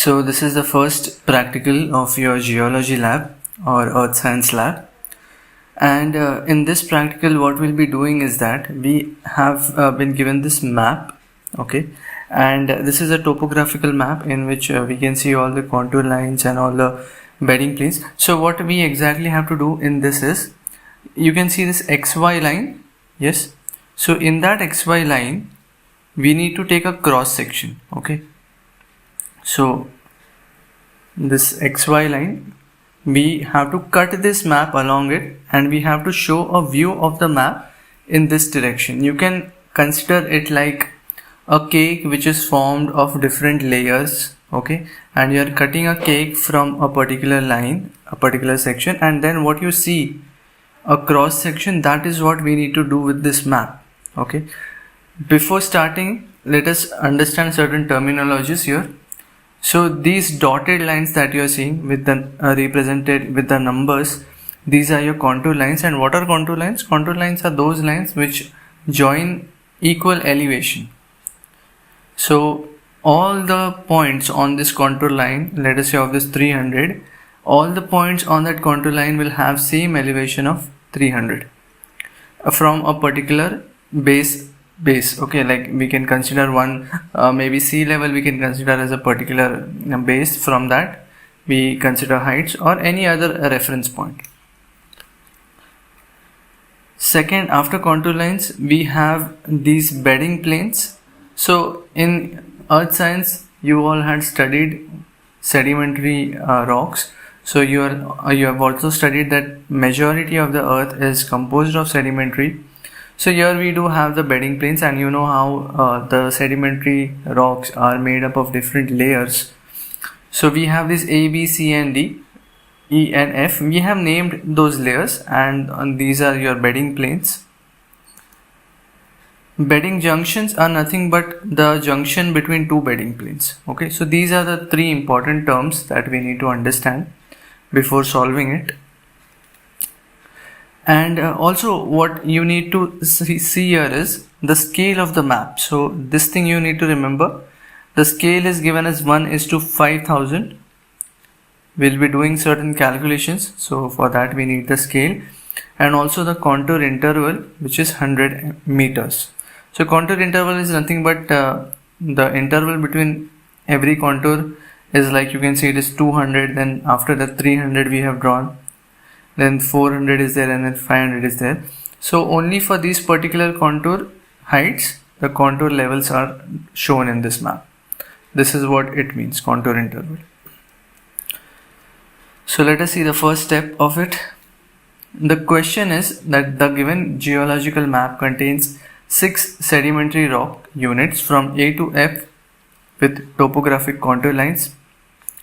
So this is the first practical of your geology lab or earth science lab, and in this practical what we'll be doing is that we have been given this map, okay, and this is a topographical map in which we can see all the contour lines and all the bedding planes. So what we exactly have to do in this is, you can see this XY line, yes, so in that XY line we need to take a cross section, okay. So this XY line, we have to cut this map along it and we have to show a view of the map in this direction. You can consider it like a cake which is formed of different layers, okay, and you are cutting a cake from a particular line, a particular section, and then what you see, a cross section, that is what we need to do with this map, okay. Before starting, let us understand certain terminologies here. So these dotted lines that you are seeing with the represented with the numbers, these are your contour lines. And what are contour lines? Contour lines are those lines which join equal elevation. So all the points on this contour line, let us say of this 300, all the points on that contour line will have same elevation of 300 from a particular base, okay, like we can consider one, maybe sea level we can consider as a particular base. From that we consider heights or any other reference point. Second, after contour lines we have these bedding planes. So in earth science you all had studied sedimentary rocks. So you have also studied that majority of the earth is composed of sedimentary. So here we do have the bedding planes, and you know how the sedimentary rocks are made up of different layers. So we have this A, B, C and D, E and F. We have named those layers, and these are your bedding planes. Bedding junctions are nothing but the junction between two bedding planes, okay. So these are the three important terms that we need to understand before solving it. And also what you need to see here is the scale of the map. So this thing you need to remember, the scale is given as 1:5000. We'll be doing certain calculations, so for that we need the scale, and also the contour interval, which is 100 meters. So contour interval is nothing but the interval between every contour is, like you can see, it is 200, then after that 300 we have drawn, then 400 is there, and then 500 is there. So only for these particular contour heights the contour levels are shown in this map. This is what it means, contour interval. So let us see the first step of it. The question is that the given geological map contains 6 sedimentary rock units from A to F with topographic contour lines.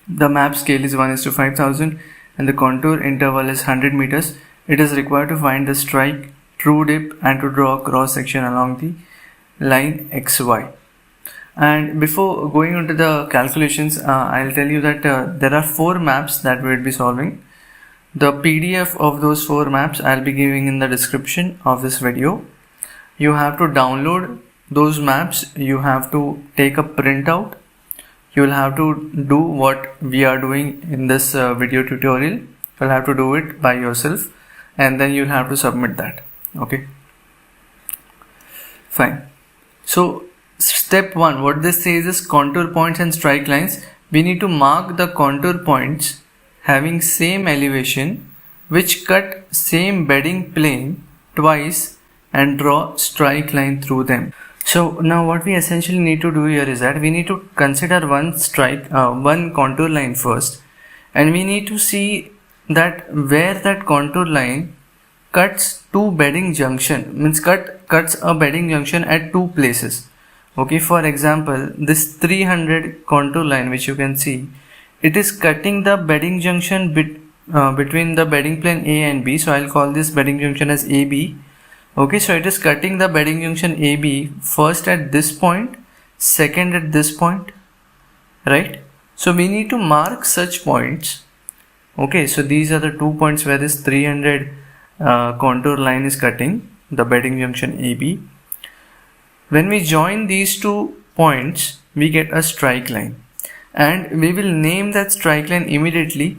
The map scale is 1:5000 and the contour interval is 100 meters. It is required to find the strike, true dip, and to draw a cross section along the line XY. And before going into the calculations, I'll tell you that there are 4 maps that we'll be solving. The PDF of those 4 maps I'll be giving in the description of this video. You have to download those maps, you have to take a printout. You will have to do what we are doing in this video tutorial. You'll have to do it by yourself, and then you'll have to submit that, okay. Fine. So step 1, what this says is contour points and strike lines. We need to mark the contour points having same elevation which cut same bedding plane twice and draw strike line through them. So now what we essentially need to do here is that we need to consider one contour line first, and we need to see that where that contour line cuts two bedding junction, means cuts a bedding junction at 2 places, okay. For example, this 300 contour line which you can see, it is cutting the bedding junction between the bedding plane A and B, so I'll call this bedding junction as AB. Okay, so it is cutting the bedding junction AB first at this point, second at this point, right? So we need to mark such points. Okay, so these are the 2 points where this 300 contour line is cutting the bedding junction AB. When we join these 2 points, we get a strike line. and we will name that strike line immediately.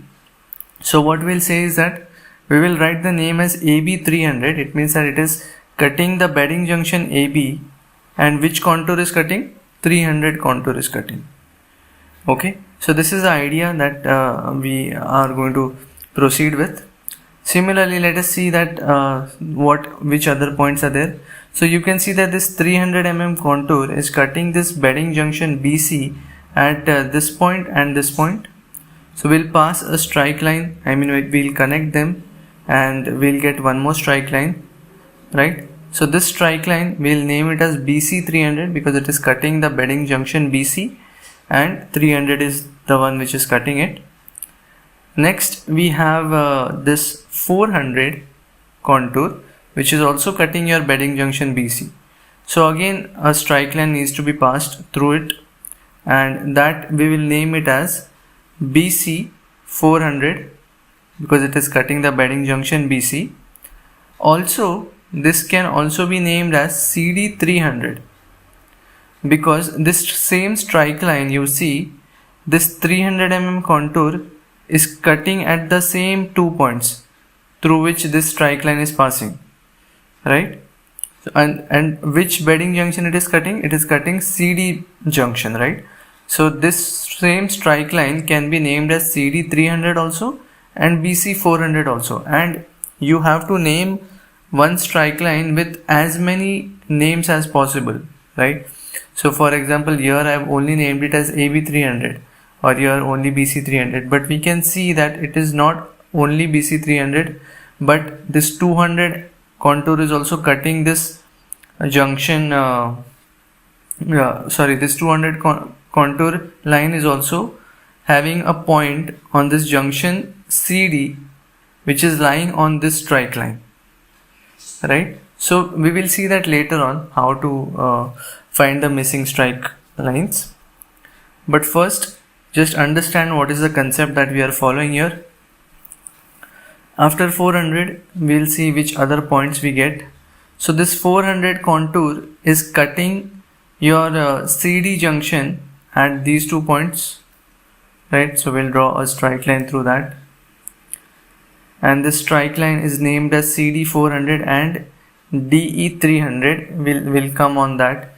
So what we'll say is that we will write the name as AB 300. It means that it is cutting the bedding junction AB, and which contour is cutting? 300 contour is cutting. Okay, so this is the idea that we are going to proceed with. Similarly, let us see that which other points are there. So you can see that this 300 mm contour is cutting this bedding junction BC at this point and this point. So we'll pass a strike line, we'll connect them and we'll get one more strike line, right? So this strike line, we'll name it as BC 300 because it is cutting the bedding junction BC, and 300 is the one which is cutting it. Next we have this 400 contour which is also cutting your bedding junction BC. So again a strike line needs to be passed through it, and that we will name it as BC 400 because it is cutting the bedding junction BC. Also this can also be named as CD 300 because this same strike line, you see this 300 mm contour is cutting at the same 2 points through which this strike line is passing, right? So, and which bedding junction it is cutting? It is cutting CD junction, right? So this same strike line can be named as CD 300 also and BC 400 also, and you have to name one strike line with as many names as possible, right? So for example, here I have only named it as AB 300 or here only BC 300, but we can see that it is not only BC 300 but this 200 contour is also cutting this junction this 200 contour line is also having a point on this junction CD which is lying on this strike line, right? So we will see that later on how to find the missing strike lines, but first just understand what is the concept that we are following here. After 400 we'll see which other points we get. So this 400 contour is cutting your CD junction at these 2 points, right? So we'll draw a strike line through that, and this strike line is named as CD 400 and DE 300 will come on that.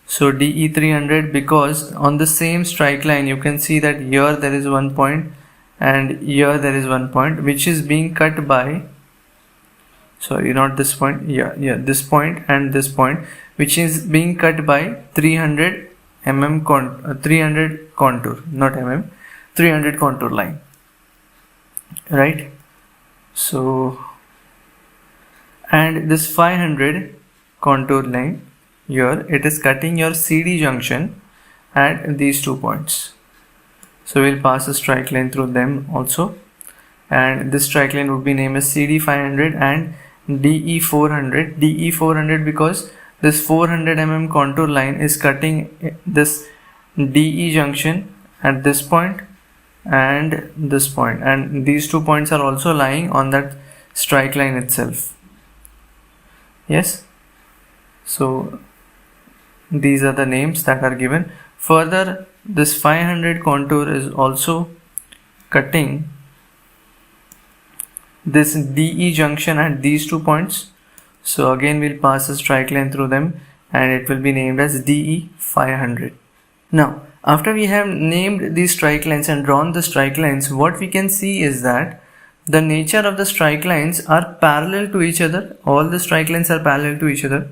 So DE 300 because on the same strike line you can see that here there is one point and here there is one point which is being cut by, sorry, not this point, this point and this point, which is being cut by 300 contour, not mm, 300 contour line, right? So, and this 500 contour line here, it is cutting your CD junction at these 2 points. So we'll pass a strike line through them also, and this strike line would be named as CD 500 and DE 400. DE 400 because this 400 mm contour line is cutting this DE junction at this point and this point, and these 2 points are also lying on that strike line itself. Yes, so these are the names that are given. Further, this 500 contour is also cutting this DE junction at these 2 points. So again we'll pass a strike line through them and it will be named as DE 500. Now after we have named these strike lines and drawn the strike lines, what we can see is that the nature of the strike lines are parallel to each other. All the strike lines are parallel to each other,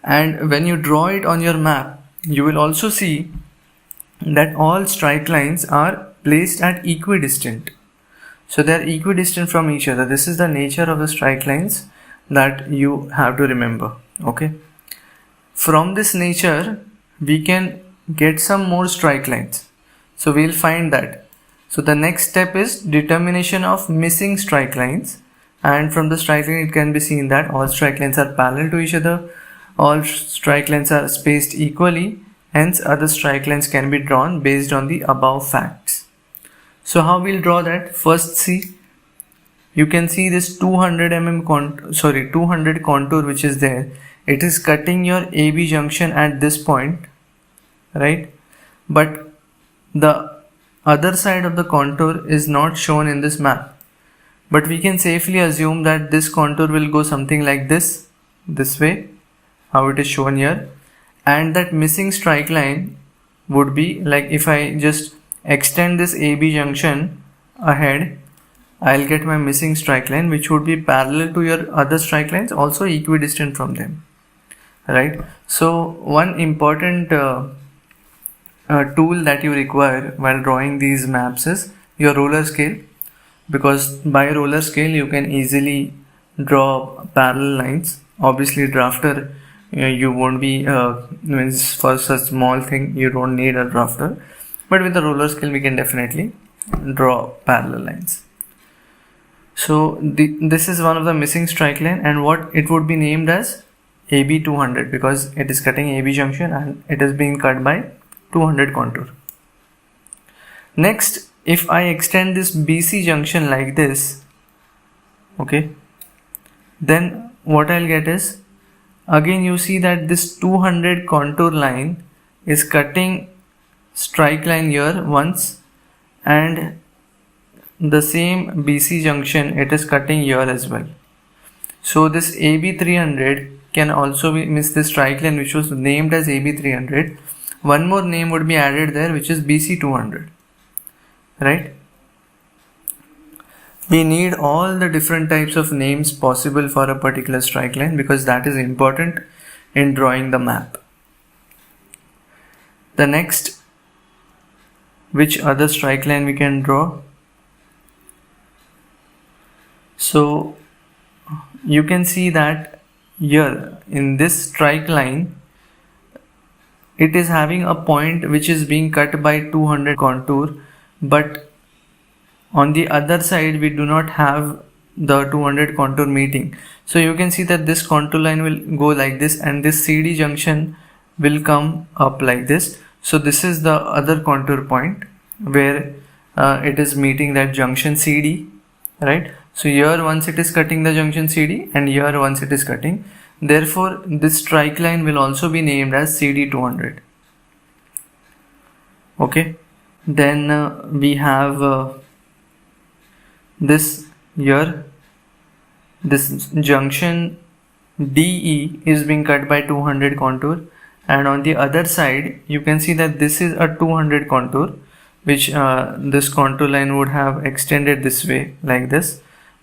and when you draw it on your map you will also see that all strike lines are placed at equidistant. So they are equidistant from each other. This is the nature of the strike lines that you have to remember. Okay, from this nature we can get some more strike lines, so we'll find that. So the next step is determination of missing strike lines, and from the strike line it can be seen that all strike lines are parallel to each other, all strike lines are spaced equally, hence other strike lines can be drawn based on the above facts. So how we'll draw that? First, see, you can see this 200 contour which is there. It is cutting your AB junction at this point, right? But the other side of the contour is not shown in this map, but we can safely assume that this contour will go something like this way, how it is shown here, and that missing strike line would be like, if I just extend this AB junction ahead, I'll get my missing strike line, which would be parallel to your other strike lines, also equidistant from them, right? So one important tool that you require while drawing these maps is your roller scale, because by roller scale you can easily draw parallel lines. Obviously drafter, you won't be means for such small thing you don't need a drafter, but with the roller scale we can definitely draw parallel lines. So this is one of the missing strike line, and what it would be named as AB 200, because it is cutting AB junction and it is being cut by 200 contour. Next, if I extend this BC junction like this, okay, then what I'll get is, again you see that this 200 contour line is cutting strike line here once, and the same BC junction it is cutting here as well. So this AB 300 can also be, means this strike line which was named as AB 300, one more name would be added there, which is BC 200, right? We need all the different types of names possible for a particular strike line, because that is important in drawing the map. The next, which other strike line we can draw? So you can see that here in this strike line it is having a point which is being cut by 200 contour, but on the other side we do not have the 200 contour meeting. So you can see that this contour line will go like this, and this CD junction will come up like this. So this is the other contour point where it is meeting that junction CD, right? So here once it is cutting the junction CD, and here once it is cutting, therefore this strike line will also be named as CD 200. Okay, then we have this here, this junction DE is being cut by 200 contour, and on the other side you can see that this is a 200 contour, which this contour line would have extended this way like this.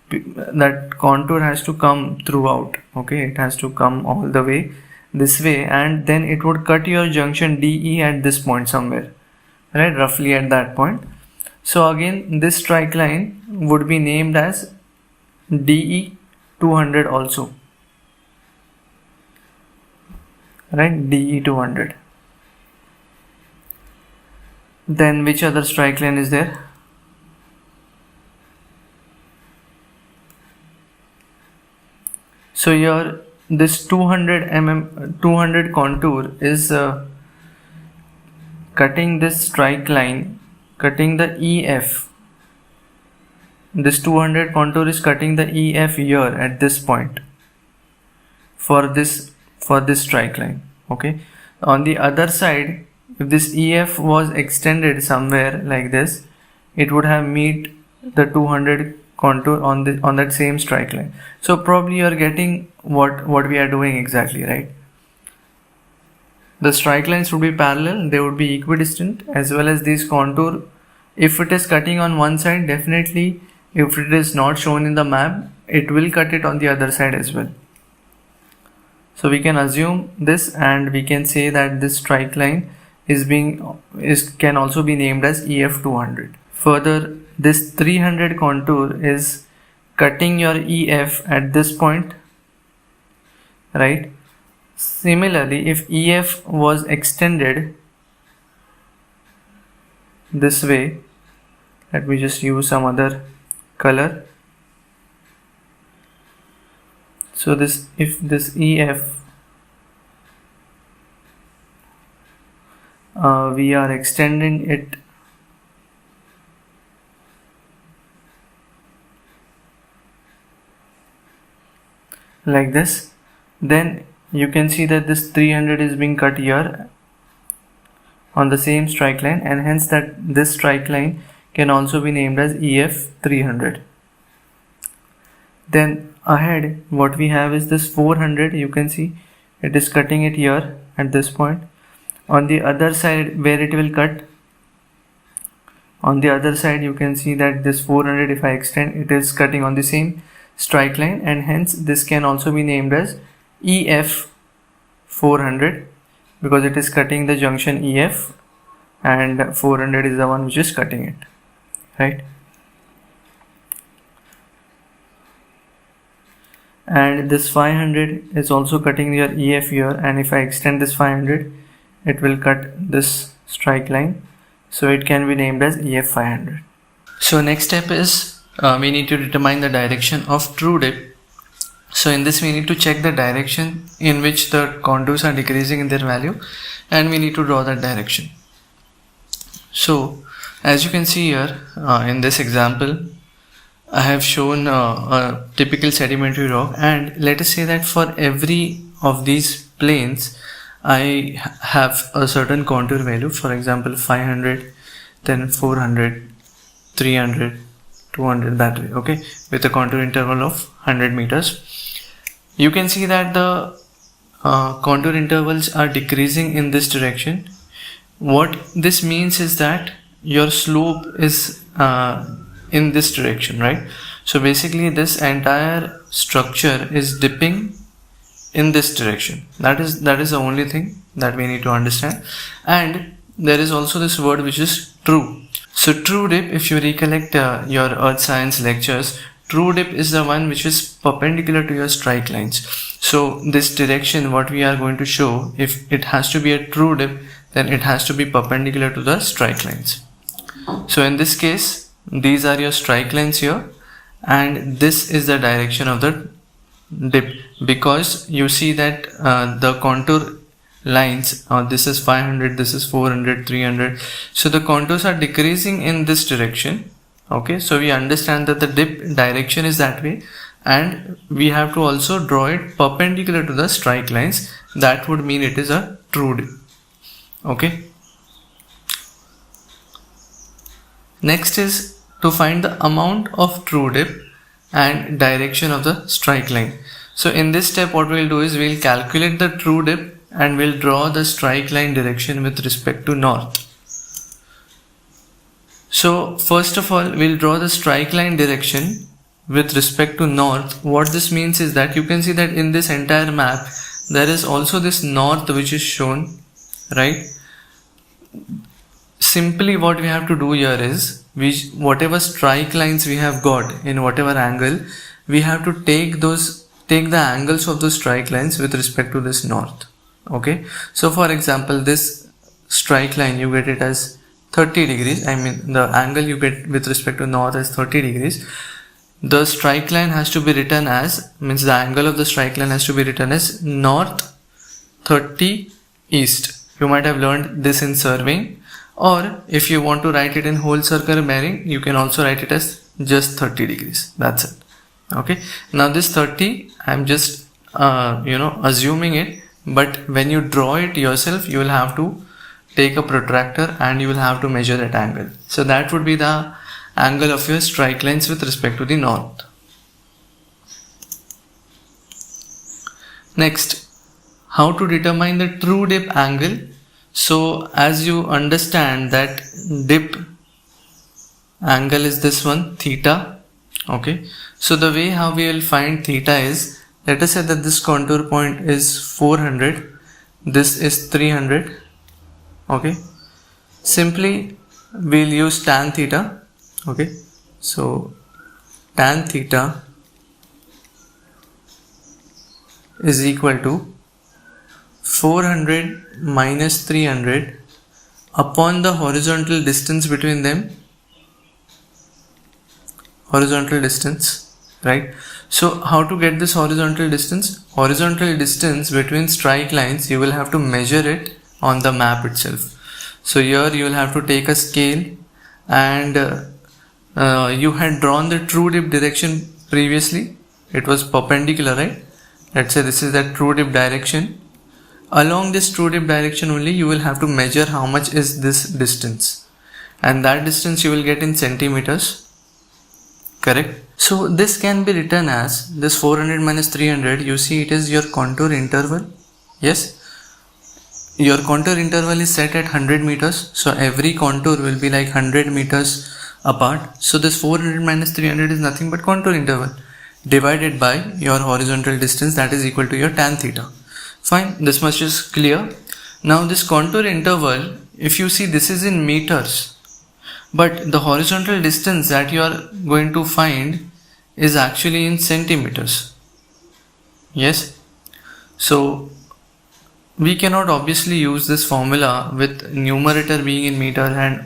That contour has to come throughout, okay, it has to come all the way this way, and then it would cut your junction DE at this point somewhere, right, roughly at that point. So again this strike line would be named as DE 200 also, right, DE 200. Then which other strike line is there? So here this 200 contour is cutting this strike line, cutting the EF. This 200 contour is cutting the EF here at this point for this strike line. Okay, on the other side, if this EF was extended somewhere like this, it would have meet the 200 contour on that same strike line. So probably you are getting what we are doing exactly, right? The strike lines would be parallel, they would be equidistant, as well as these contour, if it is cutting on one side, definitely if it is not shown in the map, it will cut it on the other side as well. So we can assume this, and we can say that this strike line can also be named as EF 200. Further, this 300 contour is cutting your EF at this point, right? Similarly, if EF was extended this way, let me just use some other color. So if this EF we are extending it like this, then you can see that this 300 is being cut here. on the same strike line, and hence that this strike line can also be named as EF 300. Then ahead what we have is this 400. You can see it is cutting it here at this point. On the other side where it will cut, on the other side you can see that this 400, if I extend, it is cutting on the same strike line, and hence this can also be named as EF 400 because it is cutting the junction EF and 400 is the one which is cutting it, right? And this 500 is also cutting your EF here, and if I extend this 500 it will cut this strike line, so it can be named as EF 500. So next step is we need to determine the direction of true dip. So in this we need to check the direction in which the contours are decreasing in their value, and we need to draw that direction. So as you can see here in this example, I have shown a typical sedimentary rock, and let us say that for every of these planes I have a certain contour value, for example 500, then 400, 300, 200, that way, okay, with a contour interval of 100 meters. You can see that the contour intervals are decreasing in this direction. What this means is that your slope is in this direction, right? So basically this entire structure is dipping in this direction. That is the only thing that we need to understand. And there is also this word which is true. So true dip, if you recollect your earth science lectures, true dip is the one which is perpendicular to your strike lines. So this direction what we are going to show, if it has to be a true dip, then it has to be perpendicular to the strike lines. So in this case, these are your strike lines here, and this is the direction of the dip, because you see that the contour lines, this is 500, this is 400, 300, so the contours are decreasing in this direction, okay? So we understand that the dip direction is that way, and we have to also draw it perpendicular to the strike lines. That would mean it is a true dip, okay? Next is to find the amount of true dip and direction of the strike line. So in this step what we'll do is we'll calculate the true dip and we'll draw the strike line direction with respect to north. So first of all we'll draw the strike line direction with respect to north. What this means is that you can see that in this entire map there is also this north which is shown, right? Simply what we have to do here is whatever strike lines we have got in whatever angle, we have to take the angles of those strike lines with respect to this north, okay? So for example, this strike line you get it as 30 degrees, I mean the angle you get with respect to north is 30 degrees. The strike line has to be written as, means the angle of the strike line has to be written as north 30 east. You might have learned this in surveying, or if you want to write it in whole circle bearing, you can also write it as just 30 degrees. That's it, okay? Now this 30 I'm just assuming it, but when you draw it yourself you will have to take a protractor and you will have to measure that angle. So that would be the angle of your strike lines with respect to the north. Next, how to determine the true dip angle. So as you understand that dip angle is this one, theta, okay? So the way how we will find theta is, let us say that this contour point is 400, this is 300, okay? Simply we'll use tan theta, okay? So tan theta is equal to 400 minus 300 upon the horizontal distance between them, horizontal distance, right? So how to get this horizontal distance? Horizontal distance between strike lines, you will have to measure it on the map itself. So here you will have to take a scale, and you had drawn the true dip direction previously. It was perpendicular, right? Let's say this is the true dip direction, Along this true dip direction only you will have to measure how much is this distance, and that distance you will get in centimeters, correct? So this can be written as this 400 minus 300, you see it is your contour interval. Yes, your contour interval is set at 100 meters, so every contour will be like 100 meters apart. So this 400 minus 300 is nothing but contour interval divided by your horizontal distance, that is equal to your tan theta. Fine, this much is clear. Now this contour interval, if you see, this is in meters, but the horizontal distance that you are going to find is actually in centimeters. Yes, so we cannot obviously use this formula with numerator being in meter and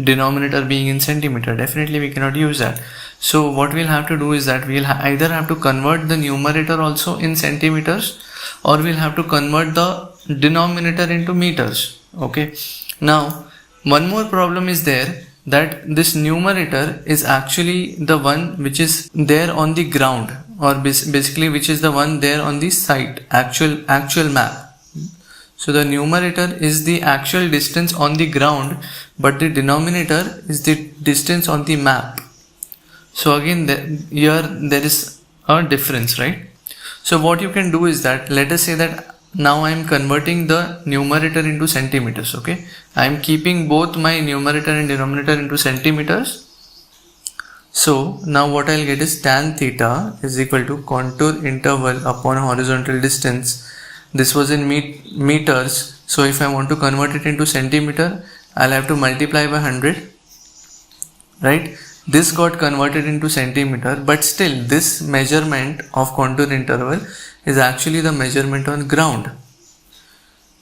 denominator being in centimeter. Definitely we cannot use that. So what we'll have to do is that we'll either have to convert the numerator also in centimeters, or we'll have to convert the denominator into meters. Okay, now one more problem is there, that this numerator is actually the one which is there on the ground, or basically which is the one there on the site, actual map. So the numerator is the actual distance on the ground, but the denominator is the distance on the map. So again here there is a difference, right? So what you can do is that, let us say that now I am converting the numerator into centimeters. Okay, I am keeping both my numerator and denominator into centimeters. So now what I'll get is tan theta is equal to contour interval upon horizontal distance. This was in meters, so if I want to convert it into centimeter, I'll have to multiply by 100, right? This got converted into centimeter, but still this measurement of contour interval is actually the measurement on ground.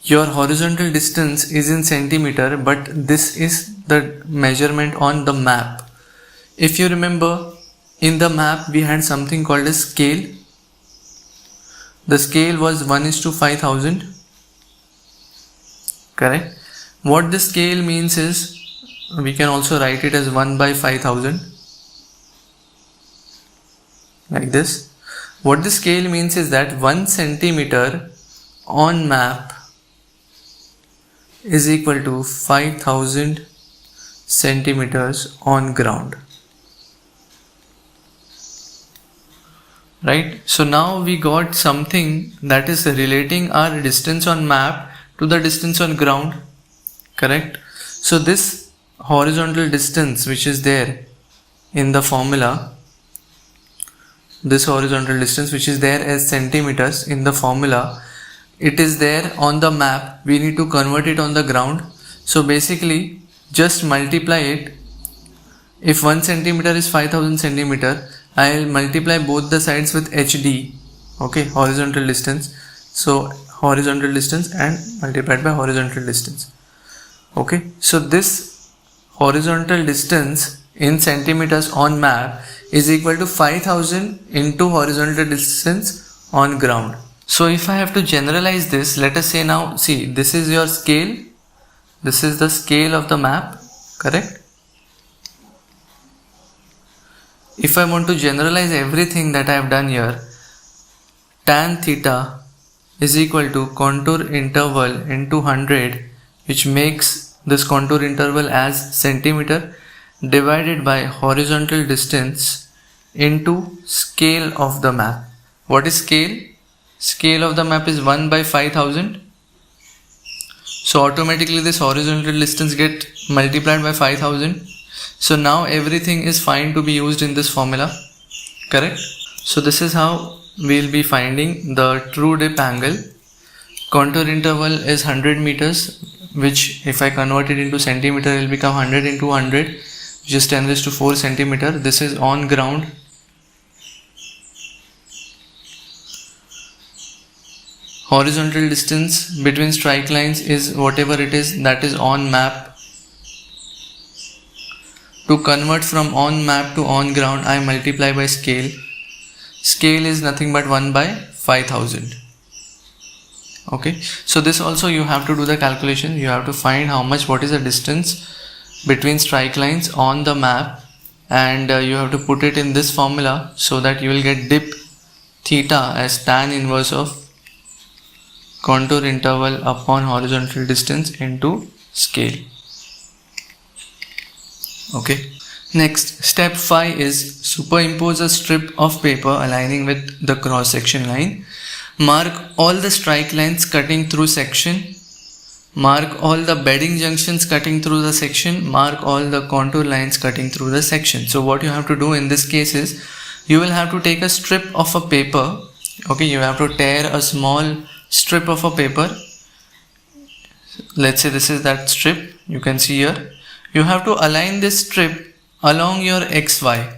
Your horizontal distance is in centimeter, but this is the measurement on the map. If you remember, in the map we had something called a scale. The scale was 1:5000, correct? What this scale means is, we can also write it as 1/5000, like this. What the scale means is that 1 centimeter on map is equal to 5000 centimeters on ground, right? So now we got something that is relating our distance on map to the distance on ground, correct? So this horizontal distance which is there in the formula, this horizontal distance which is there as centimeters in the formula, it is there on the map. We need to convert it on the ground. So basically just multiply it. If 1 centimeter is 5000 centimeter, I'll multiply both the sides with HD, okay, horizontal distance. So horizontal distance and multiplied by horizontal distance. Okay, so this horizontal distance in centimeters on map is equal to 5000 into horizontal distance on ground. So if I have to generalize this, let us say now, see, this is your scale, this is the scale of the map, correct? If I want to generalize everything that I have done here, tan theta is equal to contour interval into 100, which makes this contour interval as centimeter, divided by horizontal distance into scale of the map. What is scale? Scale of the map is 1/5000. So automatically this horizontal distance get multiplied by 5000. So now everything is fine to be used in this formula, correct? So this is how we'll be finding the true dip angle. Contour interval is 100 meters, which if I convert it into centimeter, it will become 100 into 100, which is 10 raised to 4 centimeter. This is on ground. Horizontal distance between strike lines is whatever it is, that is on map. To convert from on map to on ground, I multiply by scale. Scale is nothing but 1/5000. Okay, so this also you have to do the calculation. You have to find how much, what is the distance between strike lines on the map, and you have to put it in this formula so that you will get dip theta as tan inverse of contour interval upon horizontal distance into scale. Okay. Next, step 5 is superimpose a strip of paper aligning with the cross section line. Mark all the strike lines cutting through section. Mark all the bedding junctions cutting through the section. Mark all the contour lines cutting through the section. So what you have to do in this case is, you will have to take a strip of a paper. Okay, you have to tear a small strip of a paper. Let's say this is that strip, you can see here. You have to align this strip along your XY.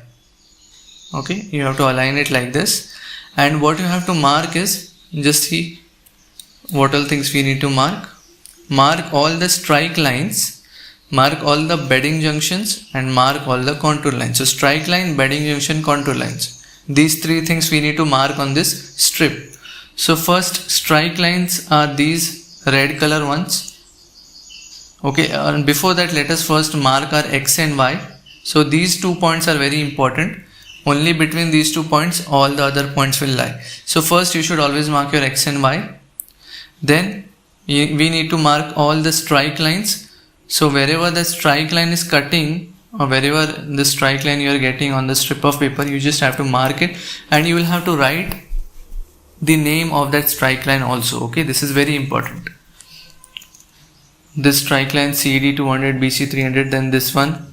Okay, you have to align it like this, and what you have to mark is, just see what all things we need to mark. Mark all the strike lines, mark all the bedding junctions, and mark all the contour lines. So strike line, bedding junction, contour lines, these three things we need to mark on this strip. So first strike lines are these red color ones. Okay, and before that let us first mark our X and Y. So these 2 points are very important. Only between these 2 points all the other points will lie. So first you should always mark your X and Y. Then we need to mark all the strike lines. So wherever the strike line is cutting, or wherever the strike line you are getting on the strip of paper, you just have to mark it, and you will have to write the name of that strike line also. Okay, this is very important. This strike line CD 200, BC 300, then this one.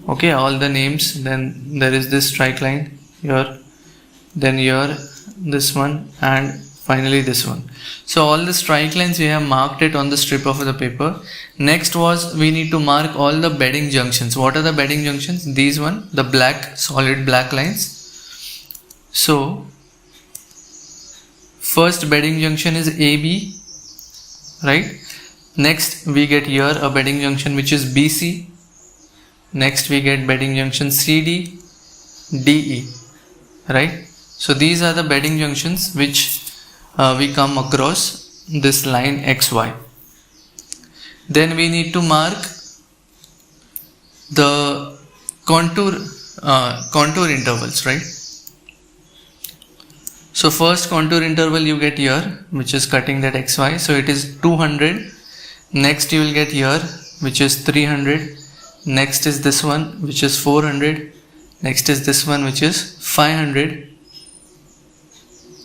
Okay, all the names. Then there is this strike line here, then here, this one, and finally this one. So all the strike lines we have marked it on the strip of the paper. Next was, we need to mark all the bedding junctions. What are the bedding junctions? These one, the black, solid black lines. So first bedding junction is AB, right? Next we get here a bedding junction which is BC. Next we get bedding junction CD, DE, right? So these are the bedding junctions which we come across this line XY. Then we need to mark the contour intervals, right? So first contour interval you get here, which is cutting that XY. So it is 200. Next you will get here, which is 300. Next is this one, which is 400. Next is this one, which is 500.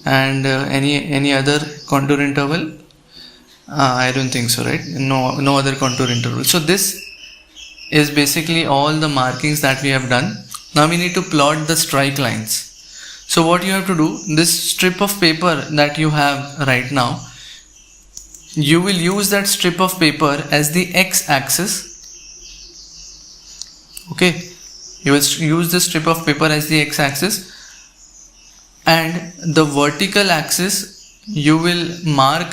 And any other contour interval? I don't think so, right? No other contour interval. So this is basically all the markings that we have done. Now we need to plot the strike lines. So what you have to do, this strip of paper that you have right now, you will use that strip of paper as the x-axis. Okay, you will use this strip of paper as the x-axis, and the vertical axis you will mark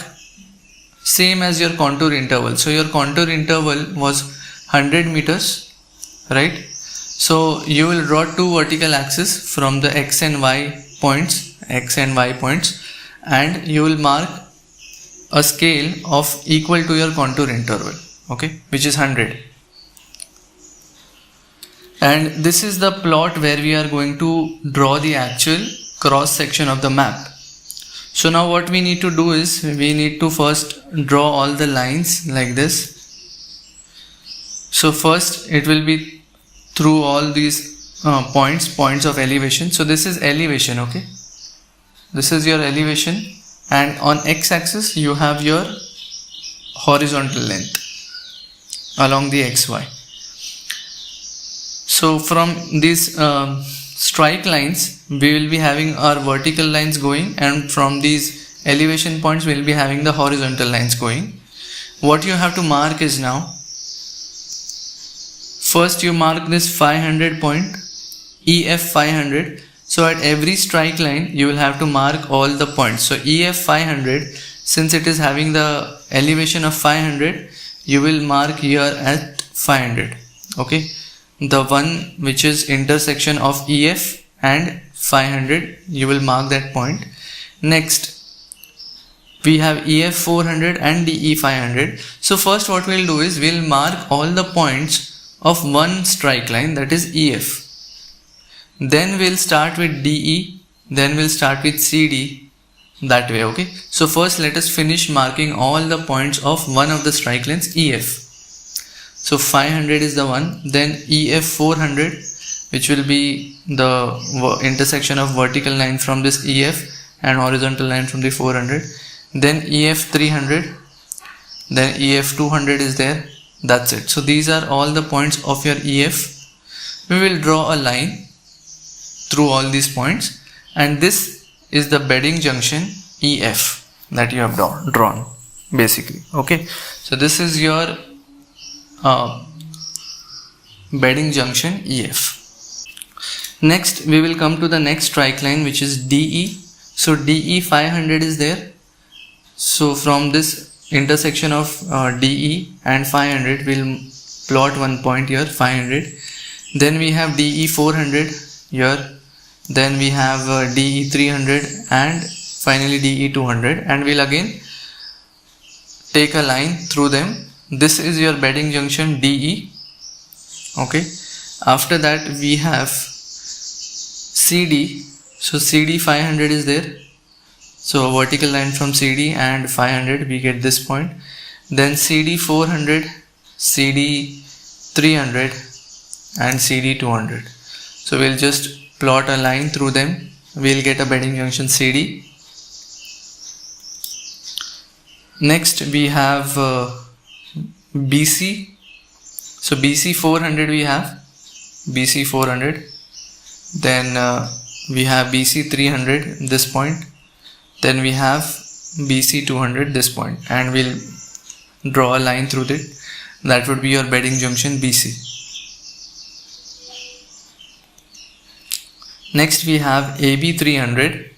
same as your contour interval. So your contour interval was 100 meters, right? So you will draw two vertical axes from the x and y points, and you will mark a scale of equal to your contour interval, okay, which is 100. And this is the plot where we are going to draw the actual cross section of the map. So now what we need to do is, we need to first draw all the lines like this. So first it will be through all these points of elevation. So this is elevation, okay, this is your elevation, and on x-axis you have your horizontal length along the xy. So from these strike lines we will be having our vertical lines going, and from these elevation points we will be having the horizontal lines going. What you have to mark is, now first you mark this 500 point, EF 500. So at every strike line you will have to mark all the points. So EF 500, since it is having the elevation of 500, you will mark here at 500, okay, the one which is intersection of EF and 500, you will mark that point. Next we have EF 400 and DE 500. So first what we will do is, we will mark all the points of one strike line, that is EF. Then we will start with DE, then we will start with CD. that way. Okay, so first let us finish marking all the points of one of the strike lengths EF. So 500 is the one, then EF 400, which will be the intersection of vertical line from this EF and horizontal line from the 400, then EF 300, then EF 200 is there. That's it. So these are all the points of your EF. We will draw a line through all these points, and this is the bedding junction EF that you have drawn basically. Okay, so this is your bedding junction EF. Next we will come to the next strike line, which is DE. So DE 500 is there. So from this intersection of DE and 500 we'll plot one point here, 500. Then we have DE 400 here. Then we have DE 300 and finally DE 200, and we'll again take a line through them. This is your bedding junction DE. Okay, after that we have CD. So CD 500 is there. So a vertical line from CD and 500, we get this point. Then CD 400, CD 300 and CD 200. So we'll just plot a line through them. We'll get a bedding junction CD. Next we have BC. So BC 400 we have, BC 400. Then we have BC 300, this point. Then we have BC 200, this point, and we'll draw a line through it. That would be your bedding junction BC. Next we have AB 300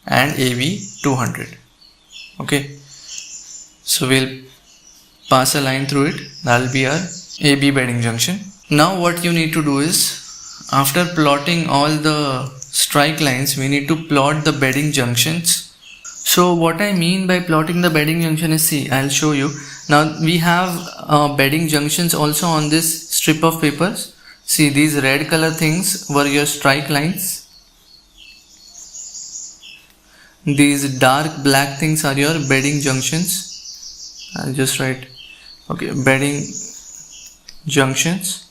and AB 200. Okay, so we'll pass a line through it. That will be our AB bedding junction. Now what you need to do is, after plotting all the strike lines, we need to plot the bedding junctions. So what I mean by plotting the bedding junction is, see, I'll show you. Now we have bedding junctions also on this strip of papers. See, these red color things were your strike lines. These dark black things are your bedding junctions. I'll just write, okay, bedding junctions.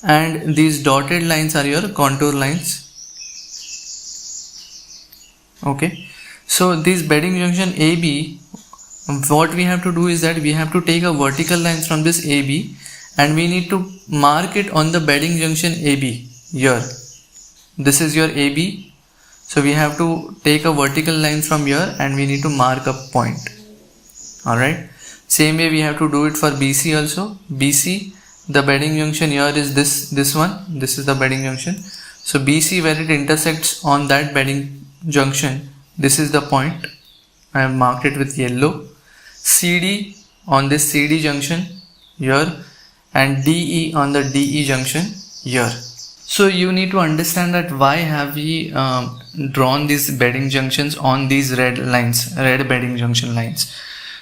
And these dotted lines are your contour lines. Okay, so this bedding junction AB, what we have to do is that we have to take a vertical line from this AB and we need to mark it on the bedding junction AB here. This is your AB. So we have to take a vertical line from here and we need to mark a point. Alright, same way we have to do it for BC also. BC, the bedding junction here is this one. This is the bedding junction. So BC, where it intersects on that bedding junction, this is the point. I have marked it with yellow. CD on this CD junction here, and DE on the DE junction here. So you need to understand that why have we drawn these bedding junctions on these red lines, red bedding junction lines.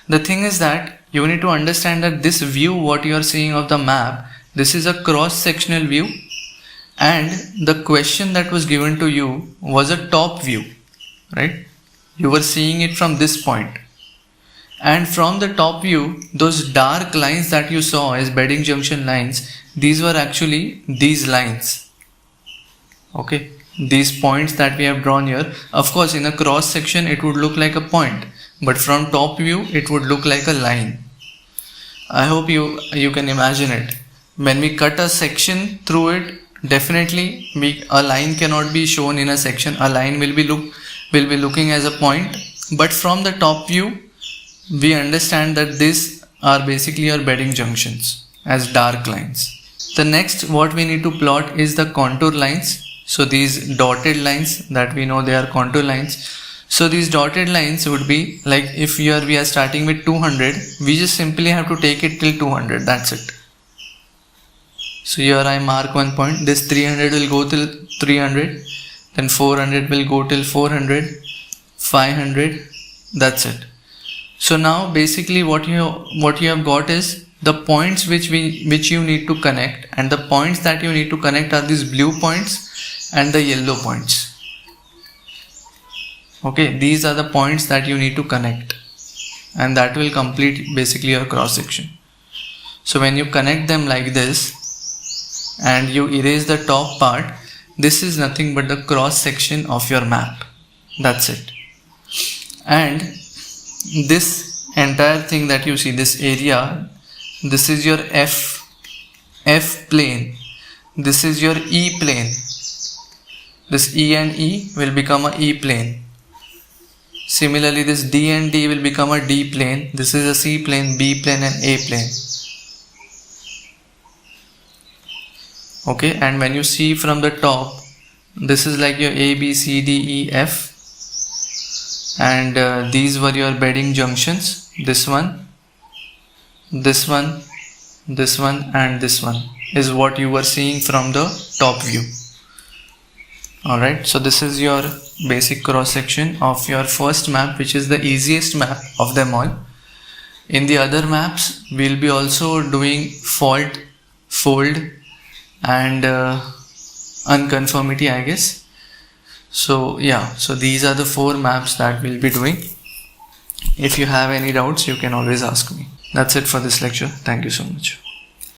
The thing is that you need to understand that this view, what you are seeing of the map, this is a cross-sectional view, and the question that was given to you was a top view, right? You were seeing it from this point, and from the top view, those dark lines that you saw as bedding junction lines, these were actually these lines. Okay, these points that we have drawn here. Of course, in a cross section it would look like a point, but from top view it would look like a line. I hope you can imagine it. When we cut a section through it, definitely a line cannot be shown in a section. A line will be looking as a point, but from the top view we understand that these are basically our bedding junctions as dark lines. The next what we need to plot is the contour lines. So these dotted lines that we know, they are contour lines. So these dotted lines would be like, if here we are starting with 200, we just simply have to take it till 200, that's it. So here I mark one point. This 300 will go till 300, then 400 will go till 400, 500, that's it. So now basically what you have got is the points which you need to connect, and the points that you need to connect are these blue points and the yellow points. Okay, these are the points that you need to connect, and that will complete basically your cross section. So when you connect them like this and you erase the top part, this is nothing but the cross section of your map. That's it. And this entire thing that you see, this area, this is your F plane, this is your E plane. This E and E will become a E plane. Similarly, this D and D will become a D plane. This is a C plane, B plane and A plane. Okay, and when you see from the top, this is like your A, B, C, D, E, F, and these were your bedding junctions. This one, this one, this one and this one is what you were seeing from the top view. Alright, so this is your basic cross section of your first map, which is the easiest map of them all. In the other maps, we'll be also doing fault, fold and unconformity, I guess. So yeah, so these are the 4 maps that we'll be doing. If you have any doubts, you can always ask me. That's it for this lecture. Thank you so much.